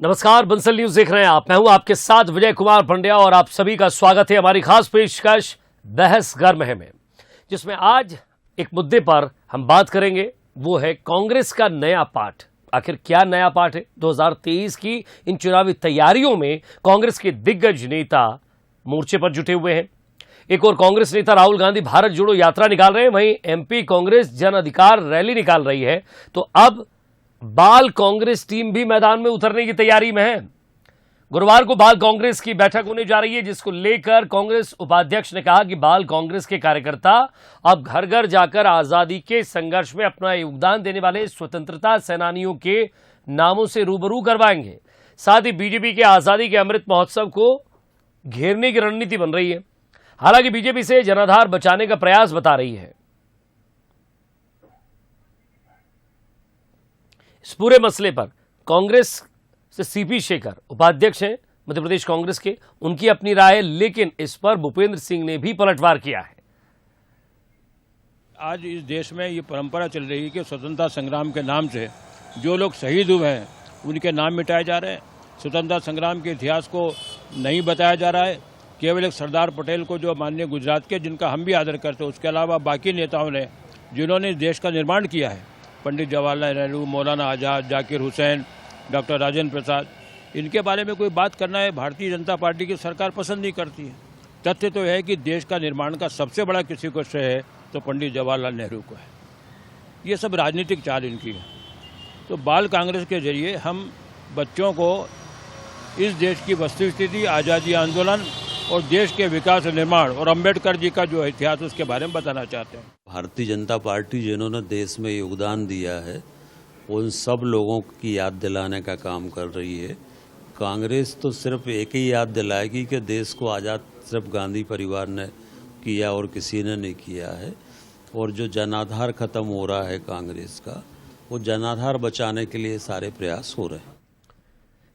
नमस्कार, बंसल न्यूज देख रहे हैं आप। मैं हूं आपके साथ विजय कुमार पंड्या और आप सभी का स्वागत है हमारी खास पेशकश बहस गर्म है में, जिसमें आज एक मुद्दे पर हम बात करेंगे। वो है कांग्रेस का नया पाठ। आखिर क्या नया पाठ है? 2023 की इन चुनावी तैयारियों में कांग्रेस के दिग्गज नेता मोर्चे पर जुटे हुए हैं। एक और कांग्रेस नेता राहुल गांधी भारत जोड़ो यात्रा निकाल रहे हैं, वहीं एमपी कांग्रेस जन अधिकार रैली निकाल रही है। तो अब बाल कांग्रेस टीम भी मैदान में उतरने की तैयारी में है। गुरुवार को बाल कांग्रेस की बैठक होने जा रही है, जिसको लेकर कांग्रेस उपाध्यक्ष ने कहा कि बाल कांग्रेस के कार्यकर्ता अब घर घर जाकर आजादी के संघर्ष में अपना योगदान देने वाले स्वतंत्रता सेनानियों के नामों से रूबरू करवाएंगे। साथ ही बीजेपी के आजादी के अमृत महोत्सव को घेरने की रणनीति बन रही है। हालांकि बीजेपी से जनाधार बचाने का प्रयास बता रही है। इस पूरे मसले पर कांग्रेस से सीपी शेखर उपाध्यक्ष हैं मध्य प्रदेश कांग्रेस के, उनकी अपनी राय है, लेकिन इस पर भूपेंद्र सिंह ने भी पलटवार किया है। आज इस देश में ये परंपरा चल रही है कि स्वतंत्रता संग्राम के नाम से जो लोग शहीद हुए हैं उनके नाम मिटाए जा रहे हैं। स्वतंत्रता संग्राम के इतिहास को नहीं बताया जा रहा है। केवल एक सरदार पटेल को, जो माननीय गुजरात के, जिनका हम भी आदर करते हैं, उसके अलावा बाकी नेताओं ने जिन्होंने देश का निर्माण किया है, पंडित जवाहरलाल नेहरू, मौलाना आज़ाद, जाकिर हुसैन, डॉक्टर राजेंद्र प्रसाद, इनके बारे में कोई बात करना है भारतीय जनता पार्टी की सरकार पसंद नहीं करती है। तथ्य तो है कि देश का निर्माण का सबसे बड़ा किसी को श्रेय है तो पंडित जवाहरलाल नेहरू को है। ये सब राजनीतिक चाल इनकी है। तो बाल कांग्रेस के जरिए हम बच्चों को इस देश की वस्तुस्थिति, आज़ादी आंदोलन और देश के विकास और निर्माण और अम्बेडकर जी का जो इतिहास उसके बारे में बताना चाहते हैं। भारतीय जनता पार्टी जिन्होंने देश में योगदान दिया है उन सब लोगों की याद दिलाने का काम कर रही है। कांग्रेस तो सिर्फ एक ही याद दिलाएगी कि देश को आज़ाद सिर्फ गांधी परिवार ने किया और किसी ने नहीं किया है। और जो जनाधार खत्म हो रहा है कांग्रेस का, वो जनाधार बचाने के लिए सारे प्रयास हो रहे हैं।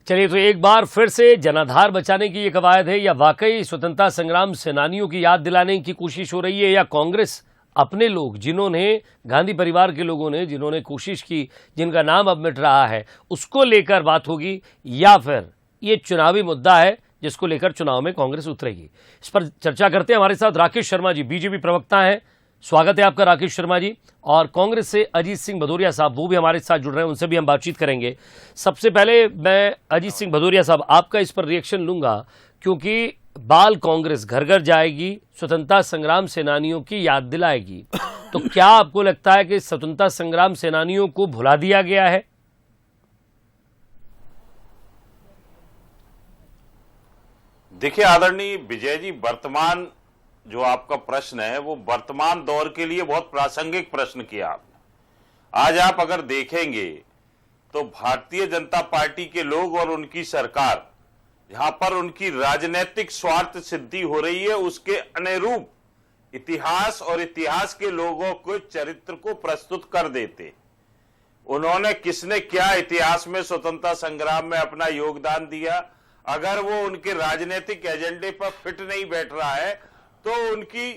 चलिए, तो एक बार फिर से जनाधार बचाने की ये कवायद है या वाकई स्वतंत्रता संग्राम सेनानियों की याद दिलाने की कोशिश हो रही है, या कांग्रेस अपने लोग, जिन्होंने गांधी परिवार के लोगों ने जिन्होंने कोशिश की, जिनका नाम अब मिट रहा है, उसको लेकर बात होगी, या फिर ये चुनावी मुद्दा है जिसको लेकर चुनाव में कांग्रेस उतरेगी? इस पर चर्चा करते हैं। हमारे साथ राकेश शर्मा जी, बीजेपी प्रवक्ता हैं। स्वागत है आपका राकेश शर्मा जी। और कांग्रेस से अजीत सिंह भदौरिया साहब, वो भी हमारे साथ जुड़ रहे हैं, उनसे भी हम बातचीत करेंगे। सबसे पहले मैं अजीत सिंह भदौरिया साहब, आपका इस पर रिएक्शन लूंगा, क्योंकि बाल कांग्रेस घर घर जाएगी, स्वतंत्रता संग्राम सेनानियों की याद दिलाएगी। तो क्या आपको लगता है कि स्वतंत्रता संग्राम सेनानियों को भुला दिया गया है? देखिए आदरणीय विजय जी, वर्तमान जो आपका प्रश्न है वो वर्तमान दौर के लिए बहुत प्रासंगिक प्रश्न किया आपने। आज आप अगर देखेंगे तो भारतीय जनता पार्टी के लोग और उनकी सरकार, यहां पर उनकी राजनीतिक स्वार्थ सिद्धि हो रही है, उसके अनुरूप इतिहास और इतिहास के लोगों को चरित्र को प्रस्तुत कर देते। उन्होंने किसने क्या इतिहास में स्वतंत्रता संग्राम में अपना योगदान दिया, अगर वो उनके राजनीतिक एजेंडे पर फिट नहीं बैठ रहा है तो उनकी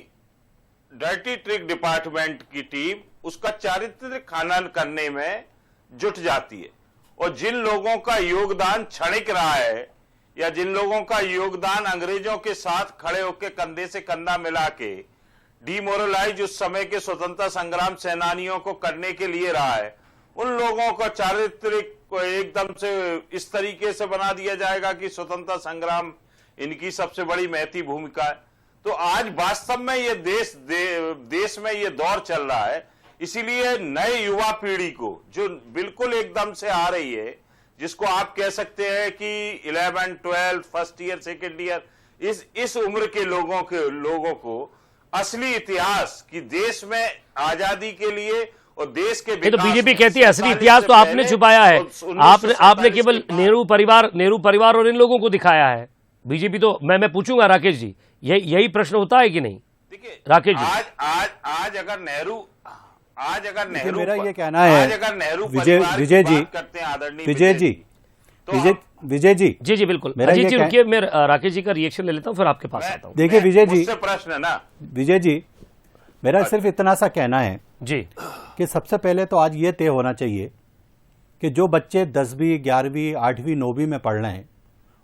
डर्टी ट्रिक डिपार्टमेंट की टीम उसका चारित्रिक खनन करने में जुट जाती है। और जिन लोगों का योगदान क्षणिक रहा है, या जिन लोगों का योगदान अंग्रेजों के साथ खड़े होकर कंधे से कंधा मिला के डिमोरलाइज उस समय के स्वतंत्रता संग्राम सेनानियों को करने के लिए रहा है, उन लोगों का चारित्रिक को एकदम से इस तरीके से बना दिया जाएगा कि स्वतंत्रता संग्राम इनकी सबसे बड़ी महती भूमिका है। तो आज वास्तव में ये देश में ये दौर चल रहा है। इसीलिए नए युवा पीढ़ी को, जो बिल्कुल एकदम से आ रही है, जिसको आप कह सकते हैं कि 11, 12, फर्स्ट ईयर, सेकेंड ईयर, इस उम्र के लोगों को असली इतिहास की देश में आजादी के लिए और देश के तो बीजेपी कहती है असली इतिहास तो आपने छुपाया है। आपने केवल नेहरू परिवार और इन लोगों को दिखाया है। बीजेपी तो मैं पूछूंगा राकेश जी, यही प्रश्न होता है कि नहीं? देखिए राकेश जी, आज अगर नेहरू मेरा ये कहना है, विजय जी करते हैं आदरणीय विजय जी जी बिल्कुल। अजीत जी रुकिए, मैं राकेश जी का रिएक्शन ले लेता हूँ, फिर आपके पास आता हूँ। देखिए विजय जी, प्रश्न है ना विजय जी, मेरा सिर्फ इतना सा कहना है जी कि सबसे पहले तो आज ये तय होना चाहिए कि जो बच्चे 10वीं 11वीं 8वीं 9वीं में पढ़ रहे हैं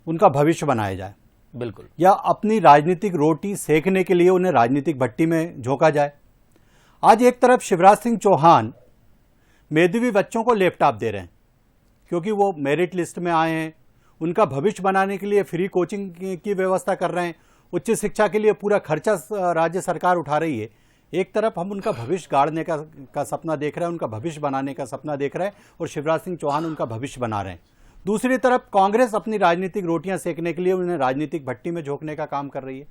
उनका भविष्य बनाया जाए, बिल्कुल, या अपनी राजनीतिक रोटी सेकने के लिए उन्हें राजनीतिक भट्टी में झोंका जाए। आज एक तरफ शिवराज सिंह चौहान मेधावी बच्चों को लैपटॉप दे रहे हैं क्योंकि वो मेरिट लिस्ट में आए हैं, उनका भविष्य बनाने के लिए फ्री कोचिंग की व्यवस्था कर रहे हैं, उच्च शिक्षा के लिए पूरा खर्चा राज्य सरकार उठा रही है। एक तरफ हम उनका भविष्य गाड़ने का सपना देख रहे हैं, उनका भविष्य बनाने का सपना देख रहे हैं और शिवराज सिंह चौहान उनका भविष्य बना रहे हैं। दूसरी तरफ कांग्रेस अपनी राजनीतिक रोटियां सेकने के लिए उन्हें राजनीतिक भट्टी में झोंकने का काम कर रही है।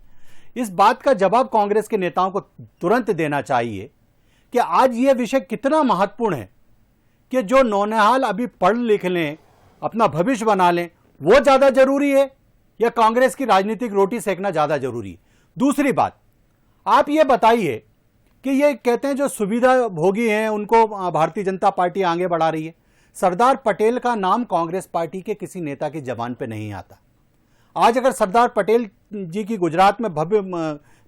इस बात का जवाब कांग्रेस के नेताओं को तुरंत देना चाहिए कि आज ये विषय कितना महत्वपूर्ण है कि जो नौनिहाल अभी पढ़ लिख लें, अपना भविष्य बना लें, वो ज्यादा जरूरी है या कांग्रेस की राजनीतिक रोटी सेकना ज्यादा जरूरी है। दूसरी बात, आप ये बताइए कि ये कहते हैं जो सुविधा भोगी हैं उनको भारतीय जनता पार्टी आगे बढ़ा रही है। सरदार पटेल का नाम कांग्रेस पार्टी के किसी नेता की जबान पे नहीं आता। आज अगर सरदार पटेल जी की गुजरात में भव्य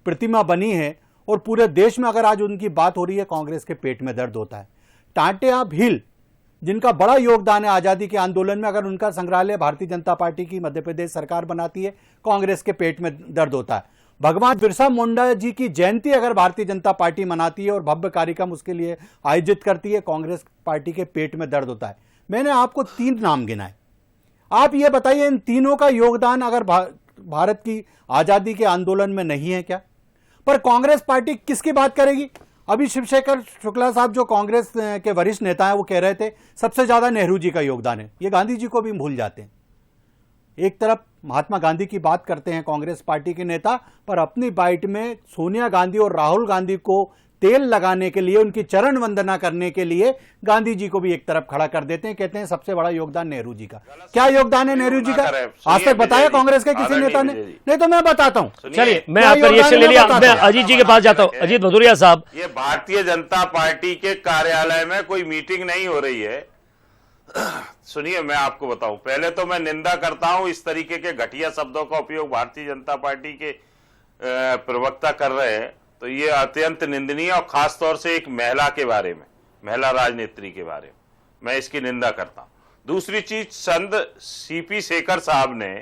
प्रतिमा बनी है और पूरे देश में अगर आज उनकी बात हो रही है, कांग्रेस के पेट में दर्द होता है। टाटिया भील जिनका बड़ा योगदान है आज़ादी के आंदोलन में, अगर उनका संग्रहालय भारतीय जनता पार्टी की मध्य प्रदेश सरकार बनाती है, कांग्रेस के पेट में दर्द होता है। भगवान बिरसा मुंडा जी की जयंती अगर भारतीय जनता पार्टी मनाती है और भव्य कार्यक्रम उसके लिए आयोजित करती है, कांग्रेस पार्टी के पेट में दर्द होता है। मैंने आपको 3 नाम गिनाए, आप ये बताइए इन तीनों का योगदान अगर भारत की आज़ादी के आंदोलन में नहीं है क्या? पर कांग्रेस पार्टी किसकी बात करेगी? अभी शिवशेखर शुक्ला साहब जो कांग्रेस के वरिष्ठ नेता हैं वो कह रहे थे सबसे ज्यादा नेहरू जी का योगदान है। ये गांधी जी को भी भूल जाते हैं। एक तरफ महात्मा गांधी की बात करते हैं कांग्रेस पार्टी के नेता, पर अपनी बाइट में सोनिया गांधी और राहुल गांधी को तेल लगाने के लिए, उनकी चरण वंदना करने के लिए गांधी जी को भी एक तरफ खड़ा कर देते हैं। कहते हैं सबसे बड़ा योगदान नेहरू जी का। क्या योगदान है नेहरू जी का? आज तक बताया कांग्रेस के किसी नेता ने? नहीं तो मैं बताता हूं। चलिए, मैं आपका रिएक्शन ले लिया। मैं अजीत जी के पास जाता हूं। अजीत भदौरिया साहब, ये भारतीय जनता पार्टी के कार्यालय में कोई मीटिंग नहीं हो रही है। सुनिए, मैं आपको बताऊं, पहले तो मैं निंदा करता हूं इस तरीके के घटिया शब्दों का उपयोग भारतीय जनता पार्टी के प्रवक्ता कर रहे हैं, तो ये अत्यंत निंदनीय, और खास तौर से एक महिला के बारे में, महिला राजनेत्री के बारे में मैं इसकी निंदा करता हूं। दूसरी चीज, संत सीपी शेखर साहब ने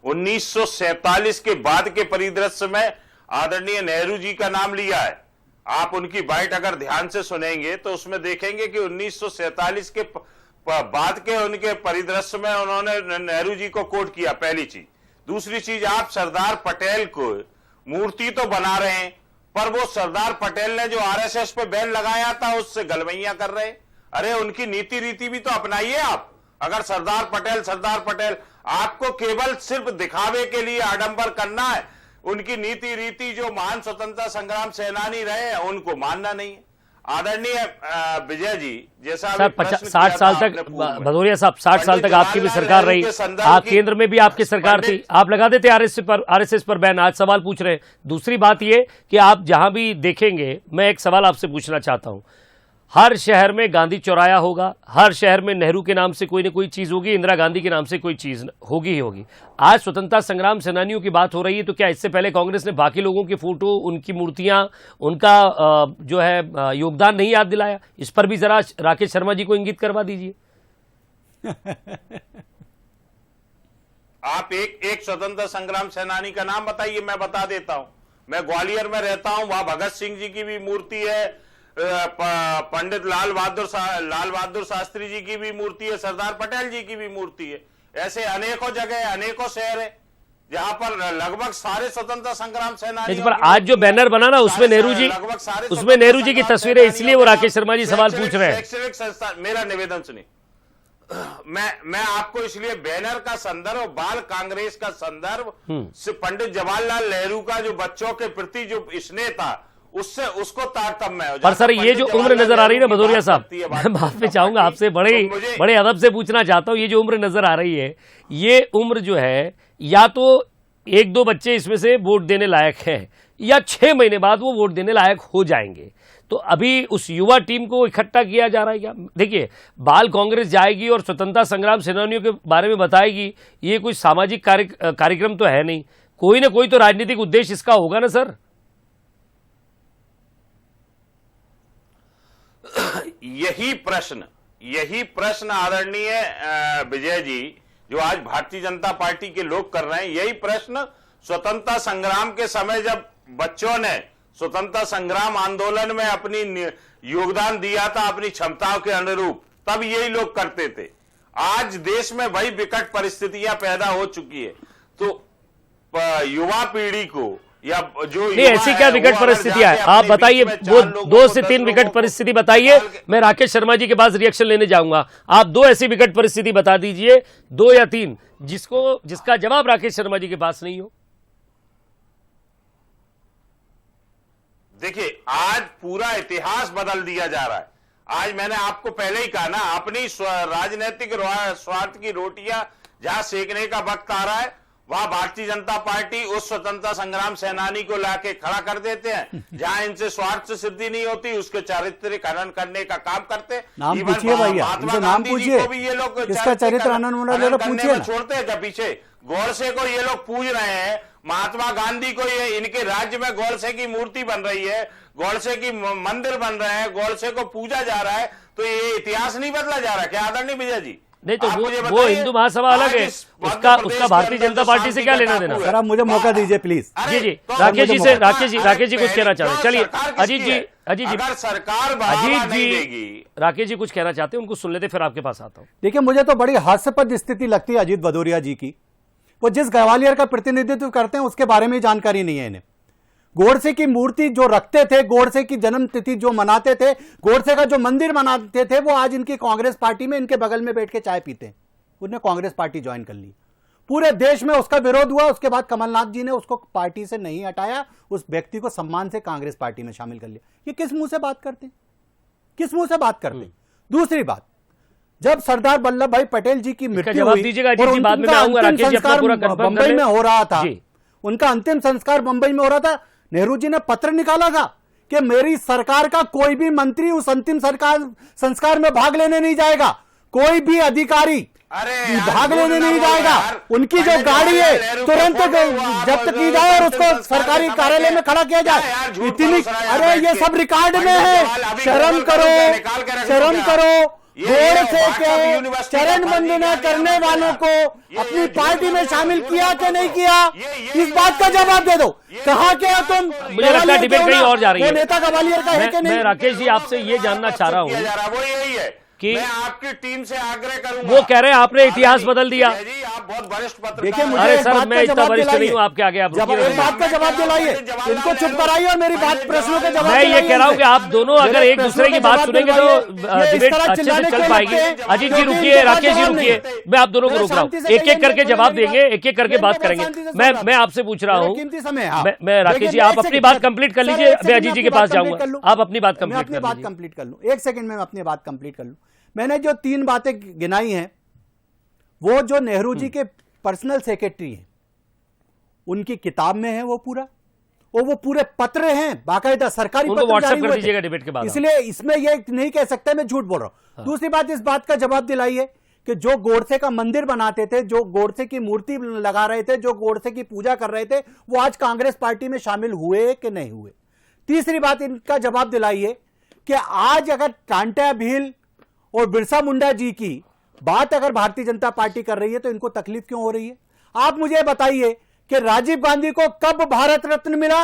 1947 के बाद के परिदृश्य में आदरणीय नेहरू जी का नाम लिया है। आप उनकी बाइट अगर ध्यान से सुनेंगे तो उसमें देखेंगे कि 1947 के बाद के उनके परिदृश्य में उन्होंने नेहरू जी को कोट किया, पहली चीज। दूसरी चीज, आप सरदार पटेल को मूर्ति तो बना रहे हैं, पर वो सरदार पटेल ने जो आरएसएस पे बैन लगाया था उससे गलवैया कर रहे। अरे उनकी नीति रीति भी तो अपनाइए आप। अगर सरदार पटेल आपको केवल सिर्फ दिखावे के लिए आडंबर करना है, उनकी नीति रीति जो महान स्वतंत्रता संग्राम सेनानी रहे उनको मानना नहीं है। आदरणीय विजय जी, जैसा 60 साल तक भदौरिया साहब 60 साल तक आपकी भी सरकार रही, आप केंद्र में भी आपकी सरकार थी, आप लगा देते आरएसएस पर बैन। आज सवाल पूछ रहे हैं। दूसरी बात ये कि आप जहां भी देखेंगे, मैं एक सवाल आपसे पूछना चाहता हूं, हर शहर में गांधी चौराया होगा, हर शहर में नेहरू के नाम से कोई ना कोई चीज होगी, इंदिरा गांधी के नाम से कोई चीज होगी ही होगी। आज स्वतंत्रता संग्राम सेनानियों की बात हो रही है, तो क्या इससे पहले कांग्रेस ने बाकी लोगों की फोटो, उनकी मूर्तियां, उनका जो है योगदान नहीं याद दिलाया? इस पर भी जरा राकेश शर्मा जी को इंगित करवा दीजिए। आप एक स्वतंत्रता संग्राम सेनानी का नाम बताइए, मैं बता देता हूं। मैं ग्वालियर में रहता हूं, वहां भगत सिंह जी की भी मूर्ति है, पंडित लाल बहादुर शास्त्री जी की भी मूर्ति है, सरदार पटेल जी की भी मूर्ति है। ऐसे अनेकों जगह, अनेकों शहर है जहां पर लगभग सारे स्वतंत्रता संग्राम सेनानी। पर आज जो बैनर बना ना, उसमें नेहरू जी की तस्वीरें, इसलिए वो राकेश शर्मा जी सवाल पूछ रहे हैं। शैक्षणिक संस्था, मेरा निवेदन सुनिए, मैं आपको इसलिए बैनर का संदर्भ, बाल कांग्रेस का संदर्भ से पंडित जवाहरलाल नेहरू का जो बच्चों के प्रति जो स्नेह था उससे उसको तारतम्य है। पर सर, ये जो उम्र नजर आ रही है ना भदौरिया साहब, मैं माफी चाहूंगा आपसे, बड़े अदब से पूछना चाहता हूं, ये जो उम्र नजर आ रही है, ये उम्र जो है, या तो 1-2 बच्चे इसमें से वोट देने लायक है, या 6 महीने बाद वो वोट देने लायक हो जाएंगे। तो अभी उस युवा टीम को इकट्ठा किया जा रहा है क्या? देखिए, बाल कांग्रेस जाएगी और स्वतंत्रता संग्राम सेनानियों के बारे में बताएगी, ये कोई सामाजिक कार्यक्रम तो है नहीं। कोई ना कोई तो राजनीतिक उद्देश्य इसका होगा ना सर। यही प्रश्न यही प्रश्न आदरणीय विजय जी जो आज भारतीय जनता पार्टी के लोग कर रहे हैं, यही प्रश्न स्वतंत्रता संग्राम के समय जब बच्चों ने स्वतंत्रता संग्राम आंदोलन में अपनी योगदान दिया था अपनी क्षमताओं के अनुरूप, तब यही लोग करते थे। आज देश में वही विकट परिस्थितियां पैदा हो चुकी है, तो युवा पीढ़ी को या जो नहीं, ऐसी क्या विकट परिस्थितियां है? आप बताइए, वो 2 से 3 विकट परिस्थिति बताइए। मैं राकेश शर्मा जी के पास रिएक्शन लेने जाऊंगा। आप 2 ऐसी विकट परिस्थिति बता दीजिए, 2 या 3, जिसका जवाब राकेश शर्मा जी के पास नहीं हो। देखिए, आज पूरा इतिहास बदल दिया जा रहा है। आज मैंने आपको पहले ही कहा ना, अपनी राजनीतिक स्वार्थ की रोटियां जहां सेकने का वक्त आ रहा है, वहां भारतीय जनता पार्टी उस स्वतंत्रता संग्राम सेनानी को लाके खड़ा कर देते हैं। जहां इनसे स्वार्थ सिद्धि नहीं होती, उसके चारित्र्य हनन करने का काम करते। नाम पूछिए भैया, इनसे नाम पूछिए, इसका चरित्र हनन पूछिए ना। छोड़ते हैं क्या पीछे? गोडसे को ये लोग पूज रहे हैं, महात्मा गांधी को, ये इनके राज्य में गोडसे की मूर्ति बन रही है, गोडसे की मंदिर बन रहे हैं, गोडसे को पूजा जा रहा है, तो ये इतिहास नहीं बदला जा रहा क्या आदरणीय विजय जी? नहीं तो वो हिंदू महासभा अलग है, उसका भारतीय जनता पार्टी से क्या लेना देना? सर आप मुझे मौका दीजिए प्लीज। जी राकेश जी कुछ कहना चाहते हैं। चलिए अजीत जी अगर सरकार राकेश जी कुछ कहना चाहते हैं, उनको सुन लेते, फिर आपके पास आता हूं। देखिए, मुझे तो बड़ी हास्यास्पद स्थिति लगती है अजीत भदौरिया जी की। वो जिस ग्वालियर का प्रतिनिधित्व करते हैं उसके बारे में जानकारी नहीं है इन्हें। गोडसे की मूर्ति जो रखते थे, गोडसे की जन्म तिथि जो मनाते थे, गोडसे का जो मंदिर मनाते थे, वो आज इनकी कांग्रेस पार्टी में इनके बगल में बैठ के चाय पीते हैं। उन्हें कांग्रेस पार्टी ज्वाइन कर ली। पूरे देश में उसका विरोध हुआ। उसके बाद कमलनाथ जी ने उसको पार्टी से नहीं हटाया, उस व्यक्ति को सम्मान से कांग्रेस पार्टी में शामिल कर लिया। ये किस मुंह से बात करते, किस मुंह से बात करते? दूसरी बात, जब सरदार वल्लभ भाई पटेल जी की मृत्यु हुई और उनका अंतिम संस्कार मुंबई में हो रहा था, उनका अंतिम संस्कार मुंबई में हो रहा था, नेहरू जी ने पत्र निकाला था कि मेरी सरकार का कोई भी मंत्री उस अंतिम संस्कार में भाग लेने नहीं जाएगा, कोई भी अधिकारी भाग लेने नहीं जाएगा। उनकी जो गाड़ी है तुरंत जब्त की जाए और उसको सरकारी कार्यालय में खड़ा किया जाए। इतनी, अरे ये सब रिकॉर्ड में है। शर्म करो, शर्म करो। गोडसे के चरण वंदना करने वालों को अपनी पार्टी में शामिल किया कि नहीं किया, इस बात का जवाब दे दो। कहाँ के हो तुम? मुझे लगता है डिबेट कहीं और जा रही है। नेता ग्वालियर का है कि नहीं? मैं राकेश जी आपसे ये जानना चाह रहा हूँ वो यही है कि मैं आपकी टीम से आग्रह करूंगा। वो कह रहे हैं आपने इतिहास बदल दिया। जी आप बहुत वरिष्ठ पत्रकार। देखिए, मुझे अरे एक सर, बात मैं का इतना जवाब वरिष्ठ नहीं दिलाइए। हूँ आपके आगे। आप एक बात का जवाब दिलाइए, इनको चुप कराइए और मेरी बात प्रश्नों के जवाब। मैं ये कह रहा हूँ कि आप दोनों अगर एक दूसरे की बात सुनेंगे तो डिबेट अच्छे से चल पाएगी। अजीत जी रुकिए, राकेश जी रुकिए, मैं आप दोनों को रोक रहा हूँ। एक एक करके जवाब देंगे, एक एक करके बात करेंगे। मैं आपसे पूछ रहा हूँ, मैं राकेश जी आप अपनी बात कंप्लीट कर लीजिए, मैं अजीत जी के पास जाऊंगा। आप अपनी बात कंप्लीट कर लूं। एक सेकंड में अपनी बात कंप्लीट कर लूं। मैंने जो 3 बातें गिनाई हैं, वो जो नेहरू जी के पर्सनल सेक्रेटरी हैं उनकी किताब में है, वो पूरा, और वो पूरे पत्र हैं, बाकायदा सरकारी पत्र व्हाट्सएप कर दीजिएगा डिबेट के बाद। इसलिए इसमें ये नहीं कह सकते मैं झूठ बोल रहा हूं। दूसरी बात, इस बात का जवाब दिलाइए कि जो गोडसे का मंदिर बनाते थे, जो गोडसे की मूर्ति लगा रहे थे, जो गोडसे की पूजा कर रहे थे, वो आज कांग्रेस पार्टी में शामिल हुए कि नहीं हुए? तीसरी बात, इनका जवाब दिलाइए कि आज अगर टांटा भील और बिरसा मुंडा जी की बात अगर भारतीय जनता पार्टी कर रही है तो इनको तकलीफ क्यों हो रही है? आप मुझे बताइए कि राजीव गांधी को कब भारत रत्न मिला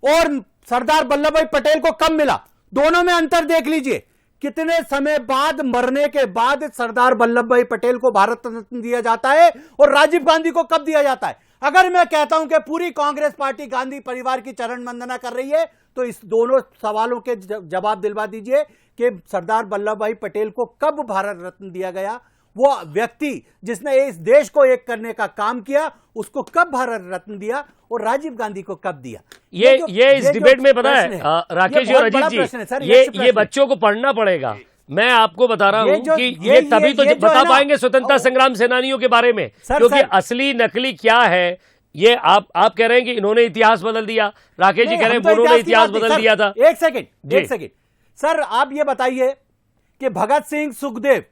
और सरदार वल्लभ भाई पटेल को कब मिला? दोनों में अंतर देख लीजिए। कितने समय बाद, मरने के बाद सरदार वल्लभ भाई पटेल को भारत रत्न दिया जाता है और राजीव गांधी को कब दिया जाता है? अगर मैं कहता हूं कि पूरी कांग्रेस पार्टी गांधी परिवार की चरण वंदना कर रही है, तो इस दोनों सवालों के जवाब दिलवा दीजिए कि सरदार वल्लभ भाई पटेल को कब भारत रत्न दिया गया? वो व्यक्ति जिसने इस देश को एक करने का काम किया, उसको कब भारत रत्न दिया और राजीव गांधी को कब दिया? ये इस डिबेट में पता है राकेश जी और अजीत जी, ये बच्चों को पढ़ना पड़ेगा। मैं आपको बता रहा हूं कि ये तभी तो बता पाएंगे स्वतंत्रता संग्राम सेनानियों के बारे में, क्योंकि असली नकली क्या है ये आप कह रहे हैं कि इन्होंने इतिहास बदल दिया, राकेश जी कह रहे हैं उन्होंने इतिहास बदल दिया था। एक सेकंड सर, आप ये बताइए कि भगत सिंह, सुखदेव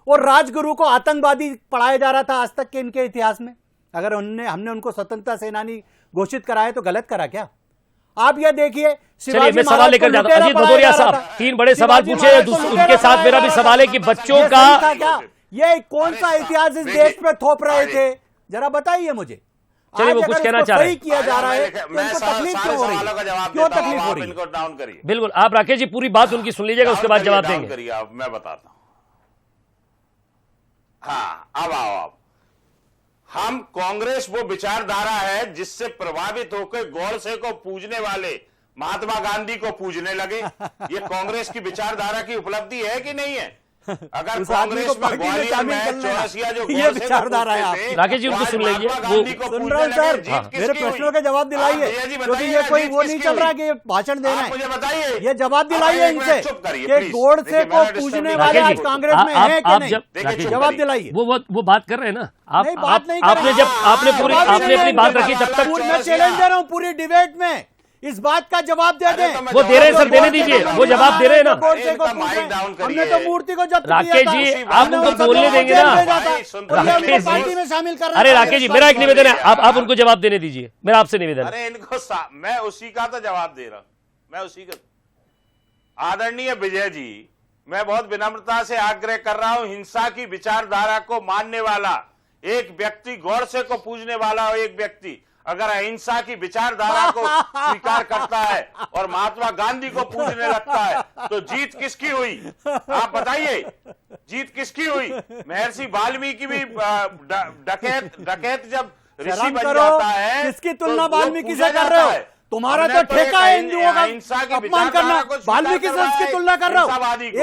और राजगुरु को आतंकवादी पढ़ाया जा रहा था आज तक के इनके इतिहास में? अगर हमने उनको स्वतंत्रता सेनानी घोषित कराया तो गलत करा क्या? आप ये देखिए, चलिए मैं सवाल लेकर जाता हूं। अजीत भदौरिया साहब 3 बड़े सवाल पूछे, उनके साथ मेरा भी सवाल है कि बच्चों का ये कौन सा इतिहास इस देश पे थोप रहे थे, जरा बताइए मुझे। चलिए वो कुछ कहना चाह रहे हैं। किया जा रहा है, तकलीफ क्यों हो रही है, क्यों तकलीफ हो रही है? इनको डाउन करिए। बिल्कुल, आप राकेश जी पूरी बात उनकी सुन लीजिएगा, उसके बाद जवाब देंगे। करिए आप, मैं बताता हूं। हाँ, अब आओ आप। हम कांग्रेस वो विचारधारा है जिससे प्रभावित होकर गोडसे को पूजने वाले महात्मा गांधी को पूजने लगे। ये कांग्रेस की विचारधारा की उपलब्धि है कि नहीं है? अगर कांग्रेस में ग्वालियर में चौरसिया जो ये विचारधारा है आप। राकेश जी उनको सुन लीजिए, वो सुन रहे हैं सर, मेरे प्रश्नों के जवाब दिलाइए, क्योंकि ये कोई वो नहीं चल रहा कि ये भाषण देना है। मुझे बताइए, ये जवाब दिलाइए इनसे कि गोडसे को पूजने वाले आज कांग्रेस में हैं कि नहीं, जवाब दिलाइए। वो बात कर रहे हैं ना आप, बात नहीं आपने जब आपने अपनी बात रखी तब तक मैं चैलेंज दे रहा हूँ पूरी डिबेट में, इस बात का जवाब दे दें। वो दे रहे हैं सर, देने दीजिए, वो जवाब दे रहे हैं ना। हमने तो मूर्ति को जब्त किया था। राकेश जी आप उनको बोलने देंगे ना। राकेश पार्टी में शामिल कर रहे हैं। अरे राकेश जी मेरा एक निवेदन है, आप उनको जवाब देने दीजिए, मेरा आपसे निवेदन है। अरे इनको मैं उसी का तो जवाब दे रहा हूं, मैं उसी का। आदरणीय विजय जी, मैं बहुत विनम्रता से आग्रह कर रहा हूं, हिंसा की विचारधारा को मानने वाला एक व्यक्ति, गोडसे को पूजने वाला एक व्यक्ति अगर अहिंसा की विचारधारा को स्वीकार करता है और महात्मा गांधी को पूजने लगता है, तो जीत किसकी हुई? आप बताइए, जीत किसकी हुई? महर्षि वाल्मीकि भी डकैत जब ऋषि बन जाता है, किसकी तुलना वाल्मीकि से कर रहे हो? तुम्हारा तो ठेका है हिंदुओं का अपमान करना, वाल्मीकि से उसकी तुलना कर रहे हो।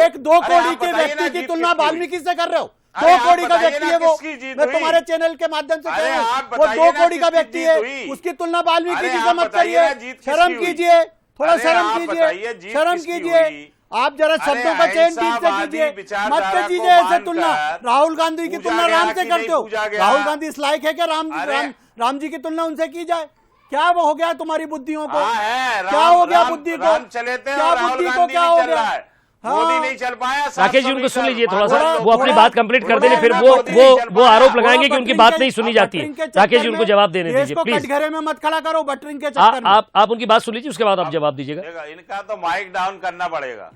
एक 2 करोड़ के व्यक्ति की तुलना वाल्मीकि से कर रहे हो। 2 करोड़ का व्यक्ति है वो, मैं तुम्हारे चैनल के माध्यम से कह रहा हूं, वो 2 करोड़ का व्यक्ति है, उसकी तुलना वाल्मीकि जी से मत करिए। शर्म कीजिए, थोड़ा शर्म कीजिए, शर्म कीजिए। आप जरा शब्दों का चयन ठीक से कीजिए, मत कीजिए ऐसे तुलना। राहुल गांधी की तुलना राम से करते हो, राहुल गांधी इस लायक है कि राम जी की तुलना उनसे की जाए? क्या वो हो गया तुम्हारी बुद्धियों को? क्या हो गया बुद्धि को? क्या बुद्धि को क्या हो गया? मोदी नहीं चल पाया। राकेश जी उनको सुन लीजिए थोड़ा सा, वो अपनी बात कंप्लीट कर देंगे, फिर वो आरोप लगाएंगे कि उनकी बात नहीं सुनी जाती है। राकेश जी उनको जवाब देने दीजिए प्लीज। घरे में मत खड़ा करो बटरिंग के चक्कर में। आप उनकी बात सुन लीजिए, उसके बाद आप जवाब दीजिएगा। इनका तो माइक डाउन करना पड़ेगा।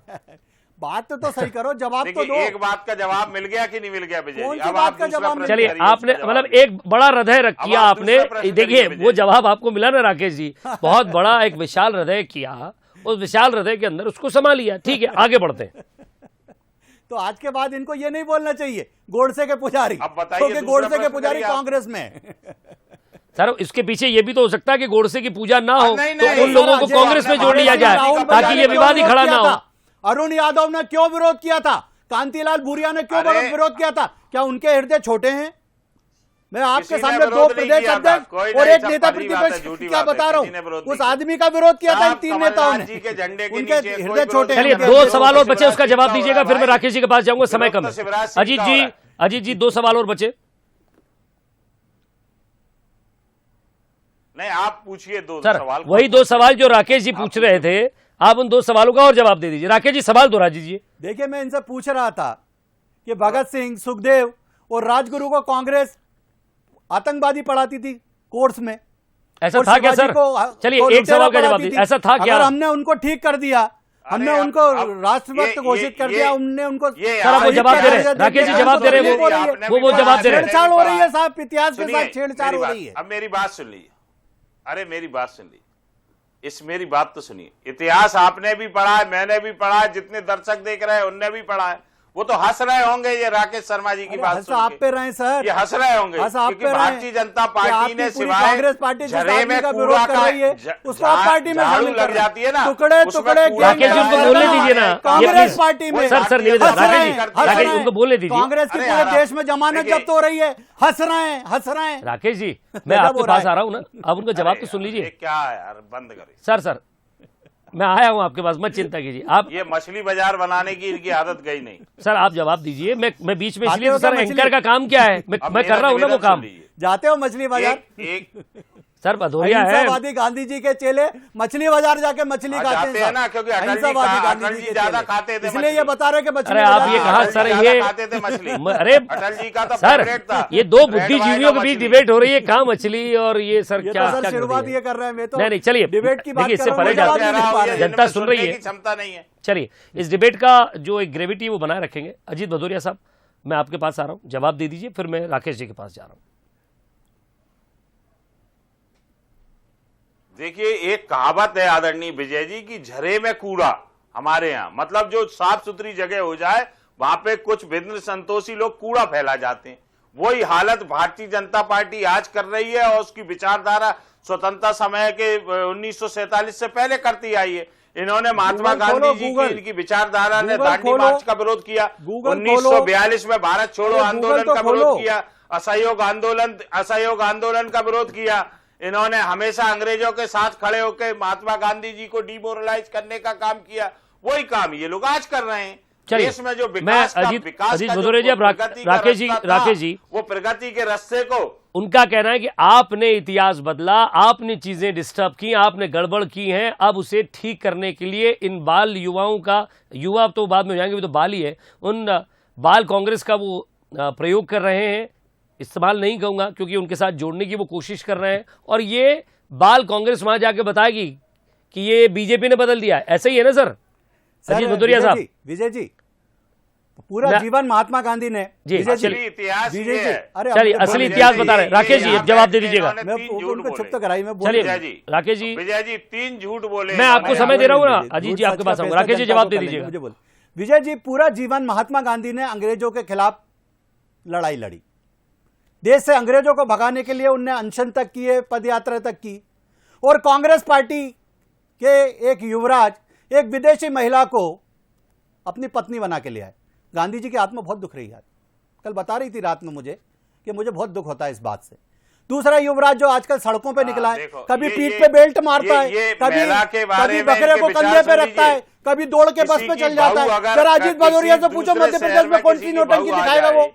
बात तो सही करो, जवाब तो दो। एक बात का जवाब मिल गया कि नहीं मिल गया विजय? अब बात का जवाब चलिए, आपने मतलब एक बड़ा हृदय रख किया आपने। देखिए वो जवाब आपको मिला ना राकेश जी, बहुत बड़ा एक विशाल हृदय किया, उस विशाल हृदय के अंदर उसको समा लिया। ठीक है, आगे बढ़ते हैं। तो आज के बाद इनको ये नहीं बोलना चाहिए गोडसे के पुजारी, अब बताइए, क्योंकि गोडसे के पुजारी कांग्रेस में। सर इसके पीछे ये भी तो हो सकता है कि गोडसे की पूजा ना हो, तो नहीं, उन लोगों को कांग्रेस में जोड़ लिया जाए ताकि ये विवाद ही खड़ा ना हो। अरुण यादव ने क्यों विरोध किया था? कांतिलाल भूरिया ने क्यों विरोध किया था? क्या उनके हृदय छोटे हैं? मैं आपके सामने 2 प्रदेश अध्यक्ष और एक नेता प्रतिपक्ष क्या बता रहा हूँ, उस आदमी का विरोध किया था इन 3 नेताओं ने। उनके हृदय छोटे। चलिए 2 सवाल और बचे, उसका जवाब दीजिएगा, फिर मैं राकेश जी के पास जाऊंगा, समय कम है। अजीत जी 2 सवाल और बचे। नहीं आप पूछिए 2 सर सवाल। वही 2 सवाल जो राकेश जी पूछ रहे थे, आप उन 2 सवालों का और जवाब दे दीजिए। राकेश जी सवाल दोहरा दीजिए। देखिए मैं इनसे पूछ रहा था कि भगत सिंह, सुखदेव और राजगुरु को कांग्रेस आतंकवादी पढ़ाती थी कोर्स में, ऐसा था क्या सर? चलिए एक सवाल का जवाब दीजिए, ऐसा था क्या? अगर हमने उनको ठीक कर दिया, हमने उनको राष्ट्रभक्त घोषित कर दिया, हमने उनको सर आप वो जवाब दे रहे हैं, राकेश जी जवाब दे रहे हैं, वो जवाब दे रहे हैं। छेड़छाड़ हो रही है साहब, इतिहास के साथ छेड़छाड़ हो रही है। अब मेरी बात सुन लीजिए, अरे मेरी बात सुन लीजिए, मेरी बात तो सुनिए। इतिहास आपने भी पढ़ा है, मैंने भी पढ़ा है, जितने दर्शक देख रहे हैं उनने भी पढ़ा है। वो तो हंस रहे होंगे ये राकेश शर्मा जी की बात सुन के। आप पे रहे सर, ये हंस रहे होंगे क्योंकि भारतीय जनता पार्टी ने सिवाय कांग्रेस पार्टी झरे में विरोध कर रही है, उसको आप पार्टी में झाड़ू लग जाती है ना, टुकड़े टुकड़े। राकेश जी उनको बोलने दीजिए ना, कांग्रेस पार्टी में सर निवेदन, राकेश जी उनको बोलने दीजिए। कांग्रेस की पूरे देश में जमानत जब्त हो रही है, हंस रहे हैं। राकेश जी मैं आपके पास आ रहा हूँ ना, आप उनका जवाब तो सुन लीजिए। क्या है यार, बंद करिए। सर मैं आया हूं आपके पास, मत चिंता कीजिए आप। ये मछली बाजार बनाने की इनकी आदत गई नहीं। सर आप जवाब दीजिए, मैं बीच में, इसलिए तो सर एंकर का काम क्या है, मैं कर रहा हूं ना वो काम। जाते हो मछली बाजार? सर भदौरिया है, अहिंसावादी गांधी जी के चेले मछली बाजार जाके मछली खाते जाते हैं ना, क्योंकि अटल जी ज्यादा खाते थे इसलिए ये बता रहे कि मछली अरे आप बाजार ये में कहा खाते सर हैं। ये खाते थे मछली। अरे अटल जी का तो सर फेवरेट था। ये दो रेड बुद्धिजीवियों के वाइन बीच मछली। डिबेट हो रही है, कहाँ मछली और ये सर ये क्या तो सर क्या कर शुरुआत रही है? ये कर रहे हैं, मैं तो नहीं नहीं, चलिए डिबेट की बात देखिए, इससे कर रहा परे हूं, जाते जवाब नहीं हैं, दे पा रहे हैं। जनता सुन रही सुनने है। की क्षमता नहीं है। चलिए इस डिबेट का जो एक ग्रेविटी है वो बनाए रखेंगे। अजीत भदौरिया साहब, मैं आपके पास आ रहा हूं, जवाब दे दीजिए, फिर मैं राकेश जी के पास जा रहा हूं। देखिए, एक कहावत है आदरणीय विजय जी की, झरे में कूड़ा हमारे यहाँ, मतलब जो साफ सुथरी जगह हो जाए वहां पे कुछ भिन्न संतोषी लोग कूड़ा फैला जाते हैं। वही हालत भारतीय जनता पार्टी आज कर रही है और उसकी विचारधारा स्वतंत्रता समय के 1947 से पहले करती आई है। इन्होंने महात्मा गांधी जी की इनकी विचारधारा ने दांडी मार्च का विरोध किया, 1942 में भारत छोड़ो आंदोलन का विरोध किया, असहयोग आंदोलन का विरोध किया। इन्होंने हमेशा अंग्रेजों के साथ खड़े होकर महात्मा गांधी जी को डिमोरलाइज करने का काम किया। वही काम ये लोग आज कर रहे हैं। देश में जो विकास का अजीत भदौरिया जी, अब राकेश जी, वो प्रगति के रास्ते को, उनका कहना है कि आपने इतिहास बदला, आपने चीजें डिस्टर्ब की, आपने गड़बड़ की हैं, अब उसे ठीक करने के लिए इन बाल युवाओं का, युवा तो बाद में हो जाएंगे, वो तो बाल ही है, उन बाल कांग्रेस का वो प्रयोग कर रहे हैं। इस्तेमाल नहीं कहूंगा क्योंकि उनके साथ जोड़ने की वो कोशिश कर रहे हैं, और ये बाल कांग्रेस वहां जाके बताएगी कि ये बीजेपी ने बदल दिया। ऐसा ही है ना सर अजीत भदौरिया साहब? विजय जी, पूरा जीवन महात्मा गांधी ने, असली इतिहास ये है। चलिए असली इतिहास बता रहे हैं। राकेश जी जवाब दे दीजिएगा। उनको चुप तो कराई, मैं चलिए राकेश जी, विजय जी 3 झूठ बोले। मैं आपको समय दे रहा हूँ ना, अजीत जी आपके पास आऊंगा। राकेश जी जवाब दे दीजिएगा। विजय जी, पूरा जीवन महात्मा गांधी ने अंग्रेजों के खिलाफ लड़ाई लड़ी। देश से अंग्रेजों को भगाने के लिए उनने अनशन तक किए, पदयात्रा तक की, और कांग्रेस पार्टी के एक युवराज एक विदेशी महिला को अपनी पत्नी बना के ले आए। गांधी जी की आत्मा बहुत दुख रही है। कल बता रही थी रात में मुझे कि मुझे बहुत दुख होता है इस बात से। दूसरा युवराज जो आजकल सड़कों पे निकला है, कभी पीठ पे बेल्ट मारता है, कभी बकरे को कंधे पे रखता है, कभी दौड़ के बस पे चल जाता है। जरा अजीत भदौरिया से पूछो मध्य प्रदेश में कौन सी नौटंकी दिखाएगा वो,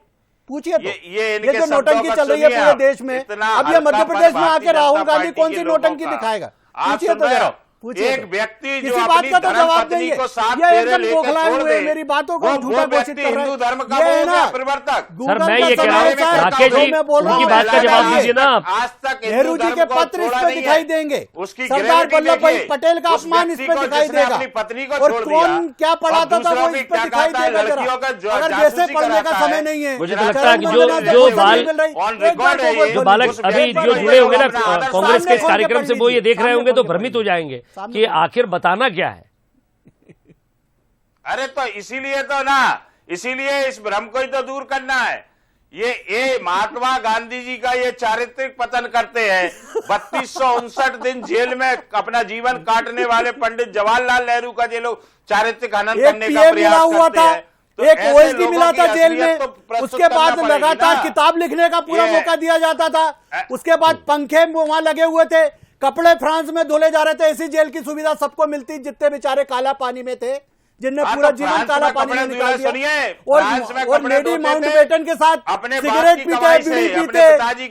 पूछिए तो। ये जो नौटंकी चल रही है पूरे देश में, अब ये मध्य प्रदेश में आके राहुल गांधी कौन सी नौटंकी दिखाएगा, पूछिए तो जरा। एक व्यक्ति जो किसी बात का तो जवाब देंगे। ये एकदम खोखलाए हुए मेरी बातों को झूठा घोषित कर रहे हैं। हिंदू धर्म का परिवर्तक। सर मैं ये कह रहा हूँ राकेश जी, उनकी बात का जवाब दीजिए ना। आज तक नेहरू जी के पत्र इस पे दिखाई देंगे, सरदार वल्लभ भाई पटेल का अपमान इस पे दिखाई देगा, और कौन क्या पढ़ाता था वो इस पे दिखाई देगा। जरा अगर जैसे पढ़ने का समय नहीं है, मुझे तो लगता है कि जो बालक अभी जो जुड़े होंगे ना कांग्रेस के इस कार्यक्रम से, वो ये देख रहे होंगे तो भ्रमित हो जाएंगे कि आखिर बताना क्या है। अरे तो इसीलिए तो ना, इसीलिए इस भ्रम को ही तो दूर करना है। ये महात्मा गांधी जी का ये चारित्रिक पतन करते हैं। 3259 दिन जेल में अपना जीवन काटने वाले पंडित जवाहरलाल नेहरू का ये लोग चारित्रिक हनन करने का प्रयास करते हैं। तो एक ओएसडी मिला था जेल में, उसके बाद लगातार किताब लिखने का पूरा मौका दिया जाता था, उसके बाद पंखे वहां लगे हुए थे, कपड़े फ्रांस में धुले जा रहे थे। ऐसी जेल की सुविधा सबको मिलती जितने बेचारे काला पानी में थे, जिनने पूरा जीवन काला पानी में निकाल दिया। और लेडी माउंटबेटन के साथ सिगरेट पीते, बीड़ी पीते,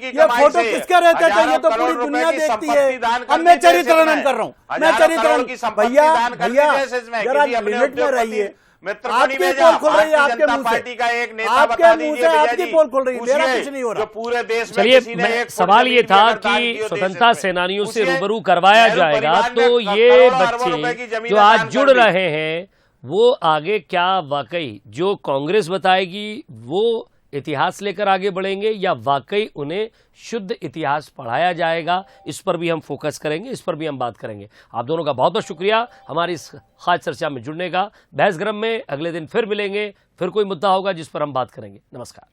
ये फोटो किसके रहते थे, ये तो पूरी दुनिया देखती है। अब मैं चरित्रहनन कर रहा हूँ, मैं चरित्रहनन। भैया जरा लिमिट में रहिए। आपकी पोल खुल रही है, आपके मुंह से, आपके मुंह से आपकी पोल खुल रही है, मेरा कुछ नहीं हो रहा। पूरे देश में चलिए सवाल ये था कि स्वतंत्रता सेनानियों से रूबरू करवाया जाएगा, तो ये बच्चे जो आज जुड़ रहे हैं वो आगे क्या वाकई जो कांग्रेस बताएगी वो इतिहास लेकर आगे बढ़ेंगे, या वाकई उन्हें शुद्ध इतिहास पढ़ाया जाएगा? इस पर भी हम फोकस करेंगे, इस पर भी हम बात करेंगे। आप दोनों का बहुत बहुत शुक्रिया हमारी इस खास चर्चा में जुड़ने का। बहस गरम में अगले दिन फिर मिलेंगे, फिर कोई मुद्दा होगा जिस पर हम बात करेंगे। नमस्कार।